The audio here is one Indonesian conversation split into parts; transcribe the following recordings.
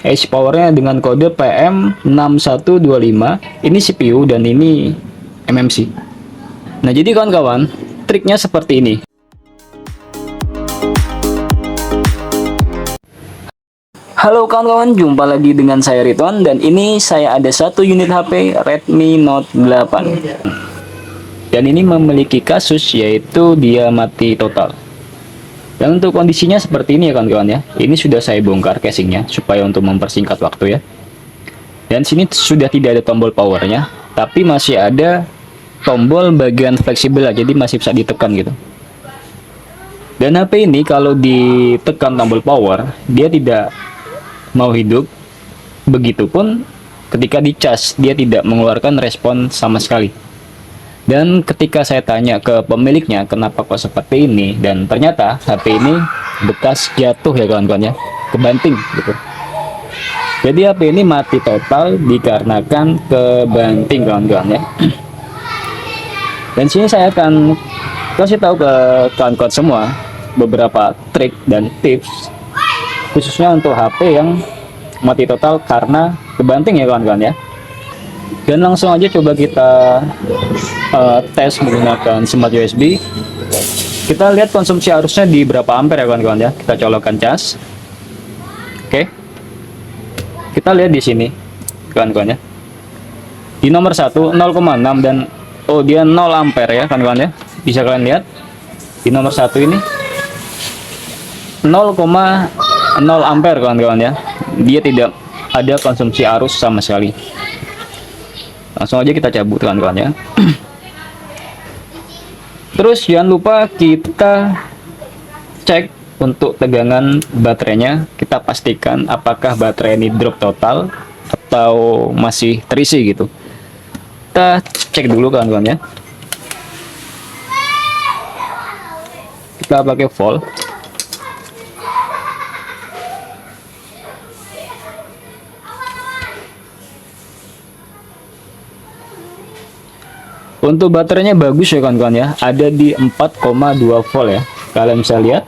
edge powernya dengan kode PM6125. Ini CPU dan ini MMC. Nah, jadi kawan-kawan, triknya seperti ini. Halo kawan-kawan, jumpa lagi dengan saya Ridwan, dan ini saya ada satu unit HP Redmi Note 8. Dan ini memiliki kasus yaitu dia mati total. Dan untuk kondisinya seperti ini ya kawan-kawan ya. Ini sudah saya bongkar casingnya supaya untuk mempersingkat waktu ya. Dan sini sudah tidak ada tombol powernya, tapi masih ada tombol bagian fleksibel, jadi masih bisa ditekan gitu. Dan HP ini kalau ditekan tombol power, dia tidak mau hidup. Begitupun ketika dicas, dia tidak mengeluarkan respon sama sekali. Dan ketika saya tanya ke pemiliknya kenapa kok seperti ini, dan ternyata HP ini bekas jatuh ya kawan-kawan ya, kebanting gitu. Jadi HP ini mati total dikarenakan kebanting kawan-kawan ya. Dan sini saya akan kasih tahu ke kawan-kawan semua beberapa trik dan tips khususnya untuk HP yang mati total karena kebanting ya kawan-kawan ya. Dan langsung aja coba kita tes menggunakan smart USB. Kita lihat konsumsi arusnya di berapa ampere ya kawan-kawan ya. Kita colokkan cas. Oke. Kita lihat di sini kawan-kawan ya. Di nomor 1 0,6 dan dia 0 ampere ya kawan-kawan ya. Bisa kalian lihat di nomor 1 ini 0,0 ampere kawan-kawan ya. Dia tidak ada konsumsi arus sama sekali. Langsung aja kita cabut kawan-kawan ya. Terus jangan lupa kita cek untuk tegangan baterainya. Kita pastikan apakah baterai ini drop total atau masih terisi gitu. Kita cek dulu kawan-kawan ya. Kita pakai volt. Untuk baterainya bagus ya kawan-kawan ya, ada di 4,2 volt ya. Kalian bisa lihat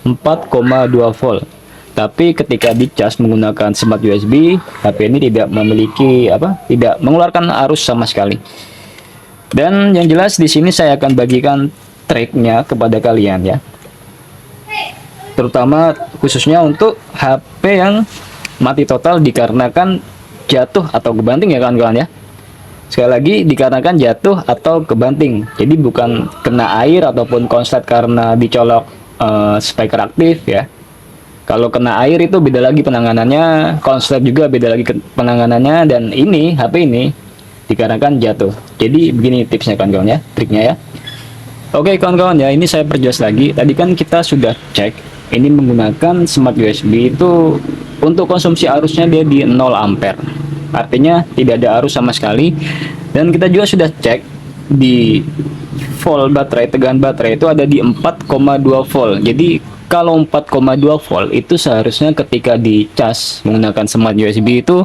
4,2 volt. Tapi ketika dicas menggunakan smart USB, HP ini tidak memiliki tidak mengeluarkan arus sama sekali. Dan yang jelas di sini saya akan bagikan triknya kepada kalian ya. Terutama khususnya untuk HP yang mati total dikarenakan jatuh atau kebanting ya kawan-kawan ya. Sekali lagi, dikarenakan jatuh atau kebanting. Jadi bukan kena air ataupun konslet karena dicolok speaker aktif ya. Kalau kena air itu beda lagi penanganannya, konslet juga beda lagi penanganannya, dan ini HP ini dikarenakan jatuh. Jadi begini tipsnya kawan-kawan ya, triknya ya. Oke kawan-kawan ya, ini saya perjelas lagi. Tadi kan kita sudah cek, ini menggunakan smart USB itu untuk konsumsi arusnya dia di 0 ampere. Artinya tidak ada arus sama sekali. Dan kita juga sudah cek di volt baterai, tegangan baterai itu ada di 4,2 volt. Jadi kalau 4,2 volt itu seharusnya ketika dicas menggunakan smart USB itu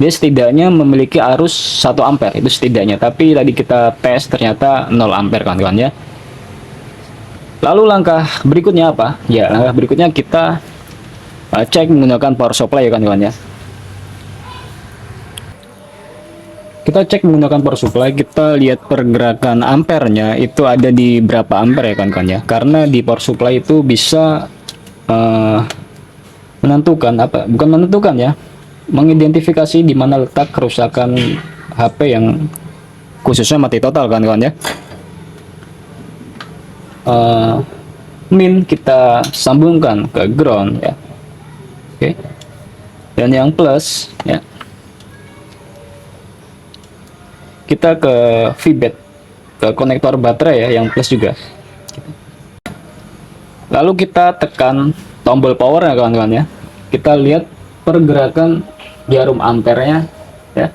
dia setidaknya memiliki arus 1 ampere itu setidaknya. Tapi tadi kita tes ternyata 0 ampere kawan-kawan ya. Lalu langkah berikutnya apa? Ya, langkah berikutnya kita cek menggunakan power supply ya kawan-kawan ya. Kita cek menggunakan power supply, kita lihat pergerakan ampernya itu ada di berapa ampere ya kawan-kawan ya. Karena di power supply itu bisa menentukan bukan menentukan ya, mengidentifikasi di mana letak kerusakan HP yang khususnya mati total kawan-kawan ya. Min kita sambungkan ke ground ya. Oke. Dan yang plus ya, kita ke VBAT, ke konektor baterai ya, yang plus juga. Lalu kita tekan tombol power ya kawan-kawan ya. Kita lihat pergerakan jarum ampernya ya,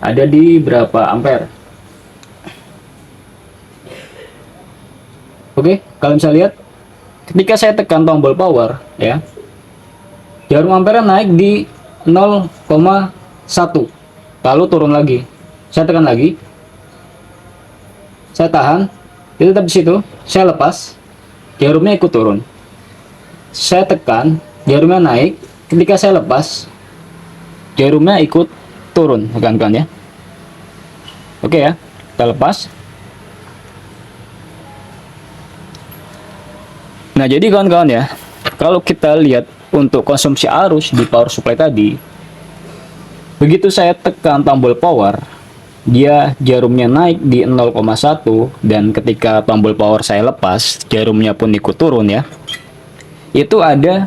ada di berapa ampere. Oke, kalian bisa lihat ketika saya tekan tombol power ya, jarum ampere naik di 0,1, lalu turun lagi. Saya tekan lagi, saya tahan, itu tetap di situ. Saya lepas, jarumnya ikut turun. Saya tekan, jarumnya naik, ketika saya lepas, jarumnya ikut turun, kawan-kawan ya. Oke ya, kita lepas. Nah, jadi kawan-kawan ya, kalau kita lihat untuk konsumsi arus di power supply tadi, begitu saya tekan tombol power, dia jarumnya naik di 0,1, dan ketika tombol power saya lepas, jarumnya pun ikut turun ya. Itu ada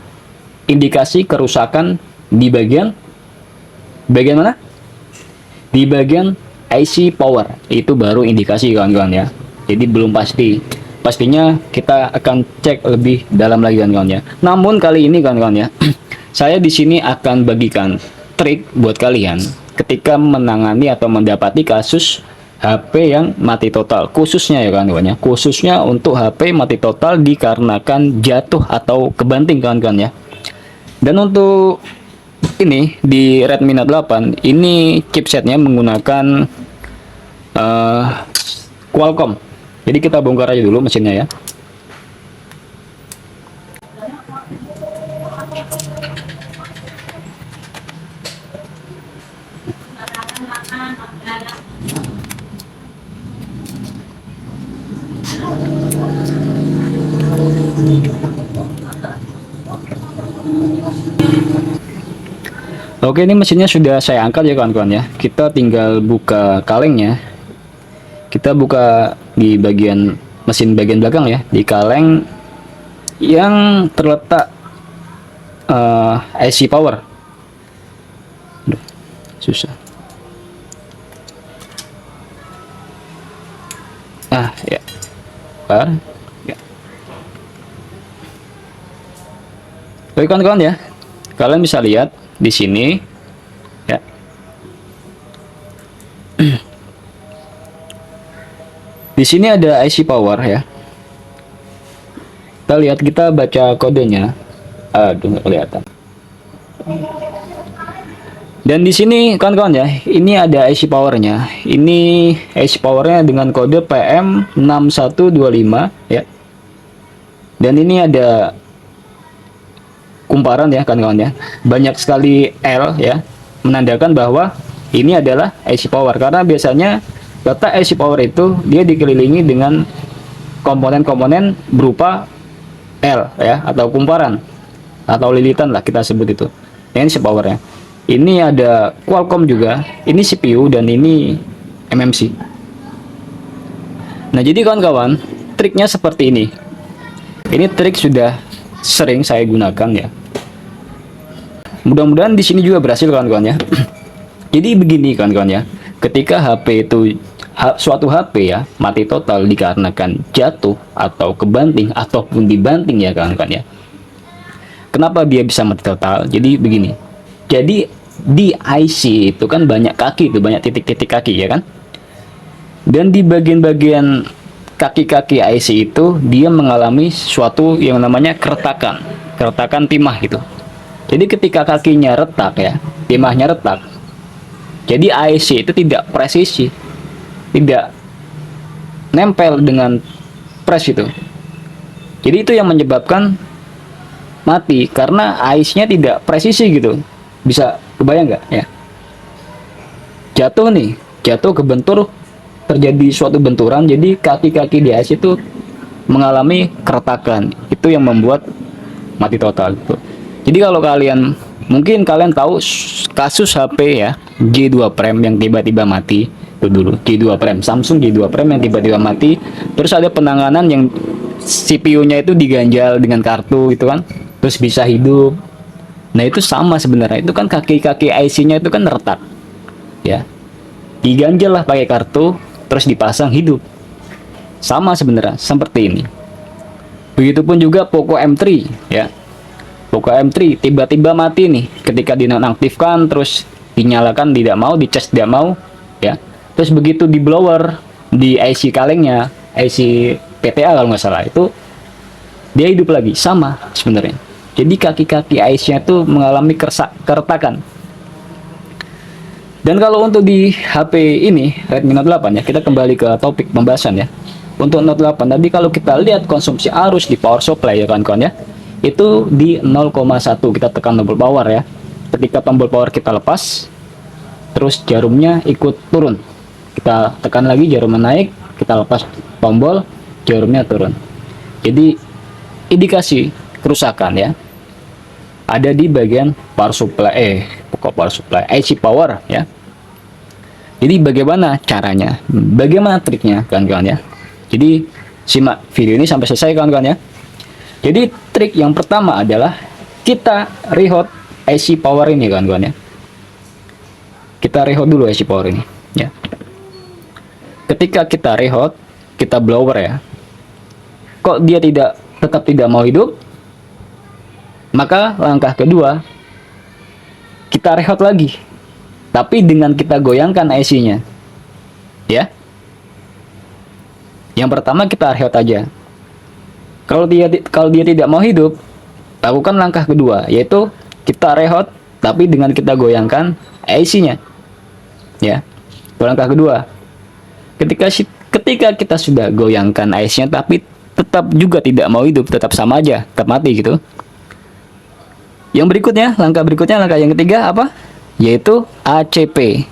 indikasi kerusakan di bagian mana? Di bagian IC power. Itu baru indikasi kawan-kawan ya. Jadi belum pasti. Pastinya kita akan cek lebih dalam lagi kawan-kawan ya. Namun kali ini kawan-kawan ya, saya di sini akan bagikan trik buat kalian ketika menangani atau mendapati kasus HP yang mati total, khususnya ya kawan-kawan ya, khususnya untuk HP mati total dikarenakan jatuh atau kebanting kawan-kawan ya. Dan untuk ini di Redmi Note 8 ini chipsetnya menggunakan Qualcomm. Jadi kita bongkar aja dulu mesinnya ya. Oke, ini mesinnya sudah saya angkat ya kawan-kawan ya. Kita tinggal buka kalengnya. Kita buka di bagian mesin bagian belakang ya, di kaleng yang terletak IC power. Aduh, susah. Ya. Ya. Oke kawan-kawan ya, kalian bisa lihat di sini ya. Di sini ada IC power ya. Kita lihat, kita baca kodenya. Aduh, nggak kelihatan. Dan di sini kawan-kawan ya, ini ada IC powernya. Ini IC powernya dengan kode PM6125 ya. Dan ini ada kumparan ya kawan-kawan ya. Banyak sekali L ya, menandakan bahwa ini adalah IC power, karena biasanya letak IC power itu dia dikelilingi dengan komponen-komponen berupa L ya, atau kumparan atau lilitan lah kita sebut itu. Ini IC powernya. Ini ada Qualcomm juga, ini CPU dan ini MMC. Nah, jadi kawan-kawan, triknya seperti ini. Ini trik sudah sering saya gunakan ya. Mudah-mudahan di sini juga berhasil kawan-kawan ya. Jadi begini kawan-kawan ya. Ketika HP itu suatu HP ya mati total dikarenakan jatuh atau kebanting ataupun dibanting ya kawan-kawan ya. Kenapa dia bisa mati total? Jadi begini. Jadi di IC itu kan banyak kaki, itu banyak titik-titik kaki ya kan. Dan di bagian-bagian kaki-kaki IC itu dia mengalami suatu yang namanya keretakan timah gitu. Jadi ketika kakinya retak ya, timahnya retak, jadi IC itu tidak presisi, tidak nempel dengan press itu. Jadi itu yang menyebabkan mati, karena IC-nya tidak presisi gitu. Bisa kebayang nggak ya? Jatuh kebentur, terjadi suatu benturan, jadi kaki-kaki di IC itu mengalami keretakan. Itu yang membuat mati total gitu. Jadi kalau mungkin kalian tahu kasus HP ya J2 Prime yang tiba-tiba mati itu dulu. J2 Prime, Samsung J2 Prime yang tiba-tiba mati. Terus ada penanganan yang CPU-nya itu diganjal dengan kartu gitu kan, terus bisa hidup. Nah itu sama sebenarnya, itu kan kaki-kaki IC-nya itu kan retak ya, diganjal lah pakai kartu terus dipasang hidup. Sama sebenarnya seperti ini. Begitupun juga Poco M3 ya. Poco M3 tiba-tiba mati nih ketika dinonaktifkan, terus dinyalakan tidak mau, dicas tidak mau ya. Terus begitu di blower di IC kalengnya, IC PTA kalau nggak salah, itu dia hidup lagi. Sama sebenarnya. Jadi kaki-kaki IC-nya itu mengalami keretakan. Dan kalau untuk di HP ini Redmi Note 8 ya, kita kembali ke topik pembahasan ya. Untuk Note 8 tadi, kalau kita lihat konsumsi arus di power supply ya kawan-kawan ya, itu di 0,1, kita tekan tombol power ya. Ketika tombol power kita lepas, terus jarumnya ikut turun, kita tekan lagi, jarumnya naik, kita lepas tombol, jarumnya turun. Jadi indikasi kerusakan ya ada di bagian power supply, pokok power supply IC power ya. Jadi bagaimana caranya, bagaimana triknya kawan-kawan ya. Jadi simak video ini sampai selesai kawan-kawan ya. Jadi trik yang pertama adalah kita rehot IC power ini kawan-kawan ya. Kita rehot dulu IC power ini ya. Ketika kita rehot, kita blower ya, kok dia tetap tidak mau hidup, maka langkah kedua kita rehot lagi, tapi dengan kita goyangkan IC-nya ya. Yang pertama kita rehot aja. Kalau dia tidak mau hidup, lakukan langkah kedua, yaitu kita rehot tapi dengan kita goyangkan IC-nya ya. Itu langkah kedua. Ketika kita sudah goyangkan IC-nya tapi tetap juga tidak mau hidup, tetap sama aja, tetap mati gitu. Yang berikutnya, langkah yang ketiga apa? Yaitu ACP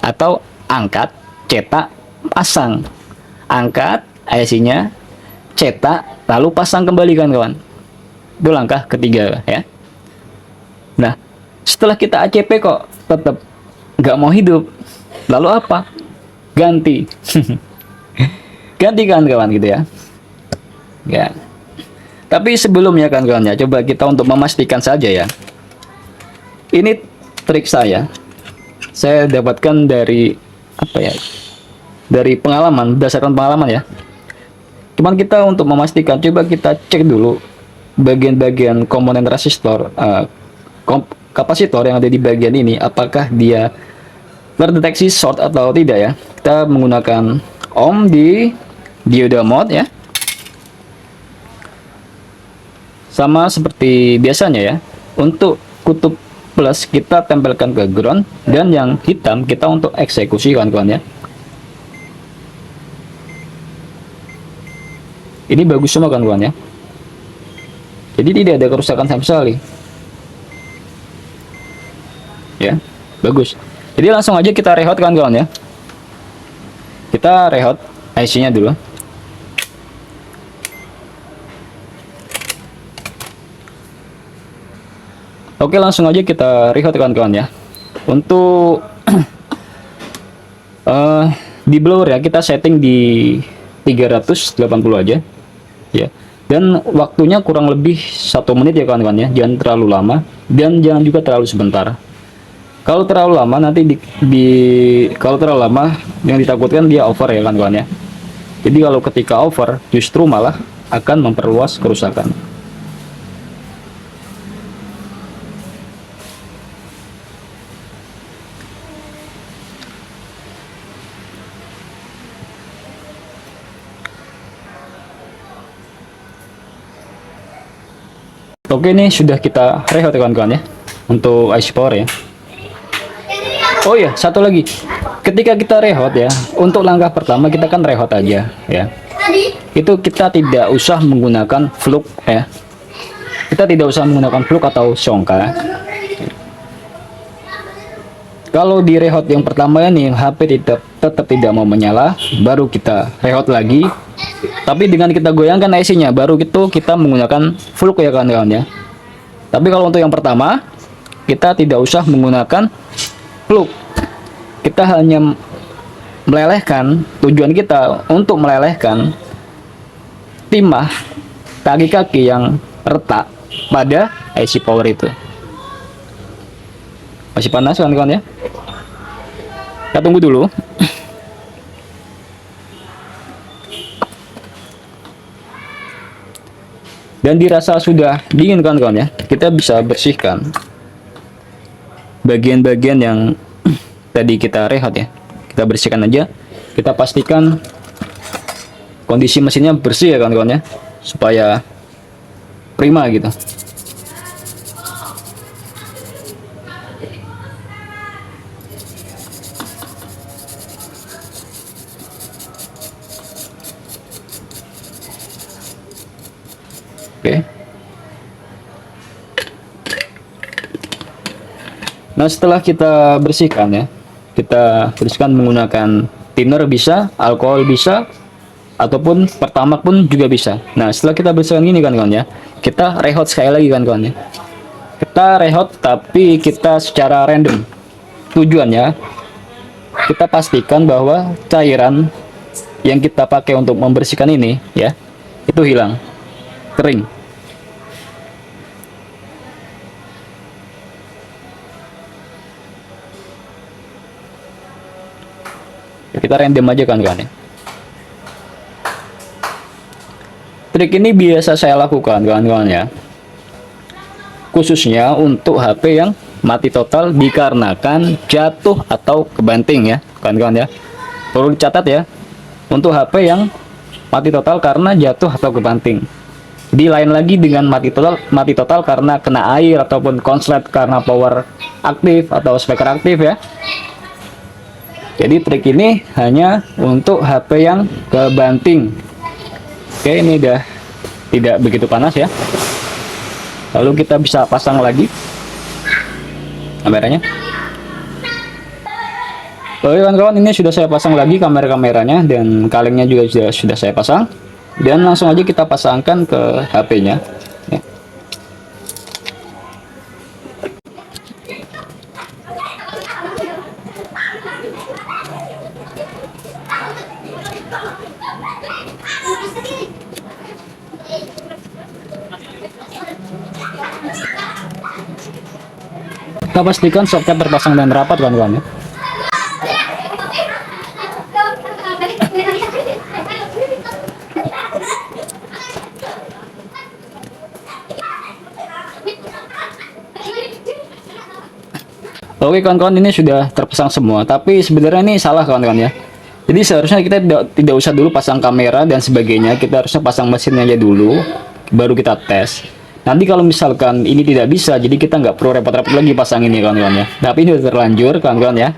atau angkat, cetak, pasang. Angkat IC-nya, cetak, lalu pasang kembali kawan-kawan. Itu langkah ketiga ya. Nah, setelah kita ACP kok tetap nggak mau hidup, lalu apa? Ganti. Ganti kawan-kawan gitu ya. Ya. Tapi sebelumnya kawan-kawan ya, coba kita untuk memastikan saja ya. Ini trik saya dapatkan dari apa ya? Dari pengalaman, berdasarkan pengalaman ya. Cuman kita untuk memastikan, coba kita cek dulu bagian-bagian komponen resistor, kapasitor yang ada di bagian ini, apakah dia terdeteksi short atau tidak ya. Kita menggunakan ohm di diode mode ya. Sama seperti biasanya ya. Untuk kutub plus kita tempelkan ke ground, dan yang hitam kita untuk eksekusi kawan-kawan ya. Ini bagus semua kawan-kawan ya. Jadi tidak ada kerusakan sama sekali. Ya, bagus. Jadi langsung aja kita rehot kawan-kawan ya. Kita rehot IC-nya dulu. Oke, langsung aja kita rehot kawan-kawan ya. Untuk di blower ya, kita setting di 380 aja ya. Dan waktunya kurang lebih 1 menit ya kawan-kawan ya. Jangan terlalu lama dan jangan juga terlalu sebentar. Kalau terlalu lama nanti kalau terlalu lama yang ditakutkan dia over ya kawan-kawan ya. Jadi kalau ketika over justru malah akan memperluas kerusakan. Oke, ini sudah kita rehot ya kawan-kawan ya, untuk IC power ya. Oh ya, satu lagi, ketika kita rehot ya, untuk langkah pertama kita kan rehot aja ya. Itu kita tidak usah menggunakan fluk ya. Kita tidak usah menggunakan fluk atau songka. Kalau di rehot yang pertama ini, yang HP tetap tidak mau menyala, baru kita rehot lagi. Tapi dengan kita goyangkan IC-nya, baru itu kita menggunakan fluk ya kawan-kawan ya. Tapi kalau untuk yang pertama, kita tidak usah menggunakan fluk. Kita hanya melelehkan, tujuan kita untuk melelehkan timah kaki-kaki yang retak pada IC power itu. Masih panas kawan-kawan ya. Kita tunggu dulu. Dan dirasa sudah dingin kawan-kawan ya, kita bisa bersihkan bagian-bagian yang tadi kita rehat ya. Kita bersihkan aja. Kita pastikan kondisi mesinnya bersih ya kawan-kawan ya, supaya prima gitu. Oke. Nah, setelah kita bersihkan ya, kita bersihkan menggunakan thinner bisa, alkohol bisa, ataupun pertamax pun juga bisa. Nah, setelah kita bersihkan gini kan kawan ya, kita rehot sekali lagi kan kawan ya. Kita rehot tapi kita secara random. Tujuannya kita pastikan bahwa cairan yang kita pakai untuk membersihkan ini ya, itu hilang, kering. Kita random aja kan kawan ya. Trik ini biasa saya lakukan kawan-kawan ya, khususnya untuk HP yang mati total dikarenakan jatuh atau kebanting ya kawan-kawan ya. Perlu dicatat ya, untuk HP yang mati total karena jatuh atau kebanting. Di lain lagi dengan mati total karena kena air ataupun konslet karena power aktif atau speaker aktif ya. Jadi trik ini hanya untuk HP yang kebanting. Oke, ini udah tidak begitu panas ya. Lalu kita bisa pasang lagi kameranya. Oke kawan-kawan, ini sudah saya pasang lagi kameranya dan kalengnya juga sudah saya pasang. Dan langsung aja kita pasangkan ke HP-nya. Ya. Kita pastikan soket terpasang dan rapat kawan-kawan ya. Oke kawan-kawan, ini sudah terpasang semua, tapi sebenarnya ini salah kawan-kawan ya. Jadi seharusnya kita tidak usah dulu pasang kamera dan sebagainya, kita harusnya pasang mesinnya aja dulu, baru kita tes. Nanti kalau misalkan ini tidak bisa, jadi kita nggak perlu repot-repot lagi pasang ini kawan-kawan ya. Tapi ini udah terlanjur kawan-kawan ya.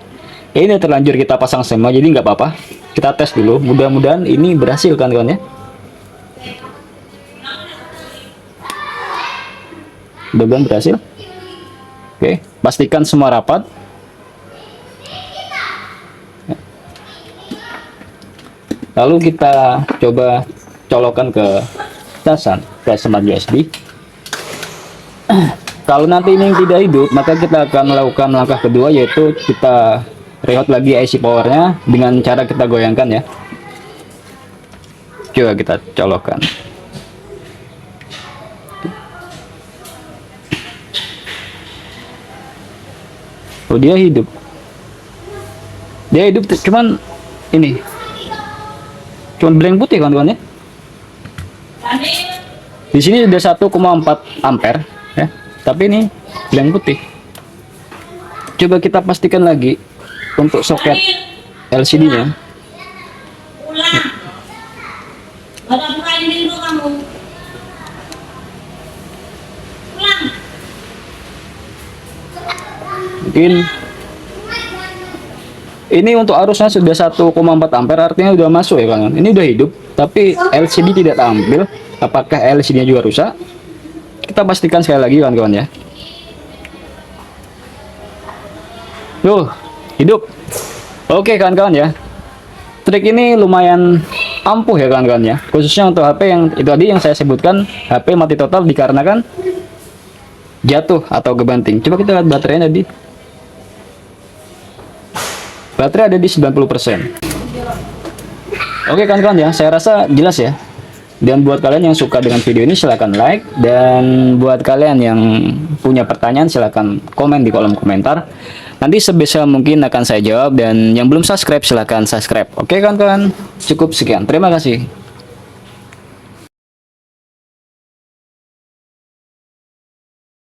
Ini udah terlanjur kita pasang semua, jadi nggak apa-apa. Kita tes dulu, mudah-mudahan ini berhasil kawan-kawan ya. Mudah-mudahan berhasil. Oke, pastikan semua rapat. Lalu kita coba colokan ke casan, ke smart USB. Kalau nanti ini tidak hidup, maka kita akan melakukan langkah kedua, yaitu kita reload lagi IC powernya dengan cara kita goyangkan ya. Coba kita colokan. Oh, dia hidup. Dia hidup, cuman ini. Cuman blank putih kawan-kawan ya. Di sini sudah 1,4 ampere ya. Tapi ini blank putih. Coba kita pastikan lagi untuk soket LCD-nya. Mungkin ini untuk arusnya sudah 1,4 ampere, artinya udah masuk ya kawan. Ini udah hidup, tapi LCD tidak tampil. Apakah LCD-nya juga rusak? Kita pastikan sekali lagi kawan-kawan ya. Tuh, hidup. Oke kawan-kawan ya. Trik ini lumayan ampuh ya kawan-kawan ya. Khususnya untuk HP yang itu tadi yang saya sebutkan, HP mati total dikarenakan jatuh atau kebanting. Coba kita lihat baterainya tadi. Baterai ada di 90%. Oke kawan-kawan ya, saya rasa jelas ya. Dan buat kalian yang suka dengan video ini silahkan like, dan buat kalian yang punya pertanyaan silahkan komen di kolom komentar. Nanti sebisa mungkin akan saya jawab, dan yang belum subscribe silahkan subscribe. Oke kawan-kawan, cukup sekian. Terima kasih.